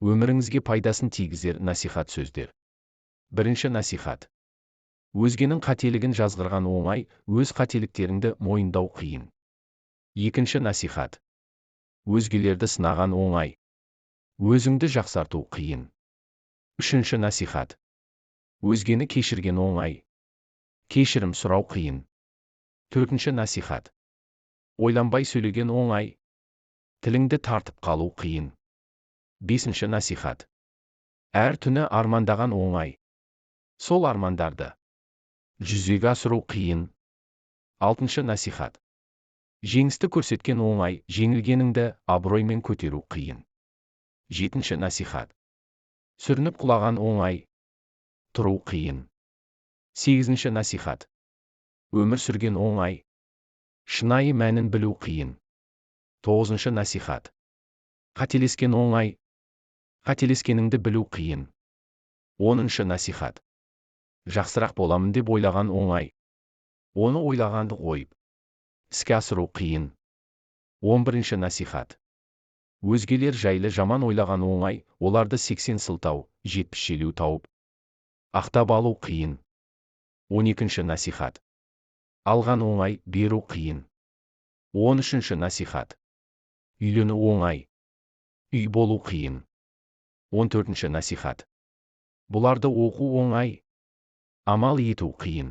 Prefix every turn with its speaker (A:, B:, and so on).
A: Өміріңізге пайдасын тигізер насихат сөздер. Бірінші насихат. Өзгенің қателігін жазғырған оңай, өз қателіктеріңді мойындау қиын. Екінші насихат. Өзгелерді сынаған оңай, өзіңді жақсарту қиын. Үшінші насихат. Өзгені кешірген оңай, кешірім сұрау қиын. Төртінші насихат. Ойланбай сөйлеген оңай, тіліңді тартып қалу қиын. Бесінші насихат. Әр түні армандаған оңай, сол армандарды жүзеге асыру қиын. Алтыншы насихат. Жеңісті көрсеткен оңай, жеңілгеніңді абыроймен көтеру қиын. Жетінші насихат. Сүрініп құлаған оңай, тұру қиын. Сегізінші насихат. Өмір сүрген оңай, шынайы мәнін білу қиын. Тоғызыншы насихат. Қателескен оңай, қателескеніңді білу қиын. Оныншы насихат. Жақсырақ боламын деп ойлаған оңай, оны ойлағанды қойып, іске асыру қиын. 11-ші насихат. Өзгелер жайлы жаман ойлаған оңай, оларды 80 сылтау, 70 желеу тауып, ақтап алу қиын. 12-ші насихат. Алған оңай, беру қиын. 13-ші насихат. Үйлену оңай, үй болу қиын. 14-ші насихат. Бұларды оқу оңай, амал ету қиын.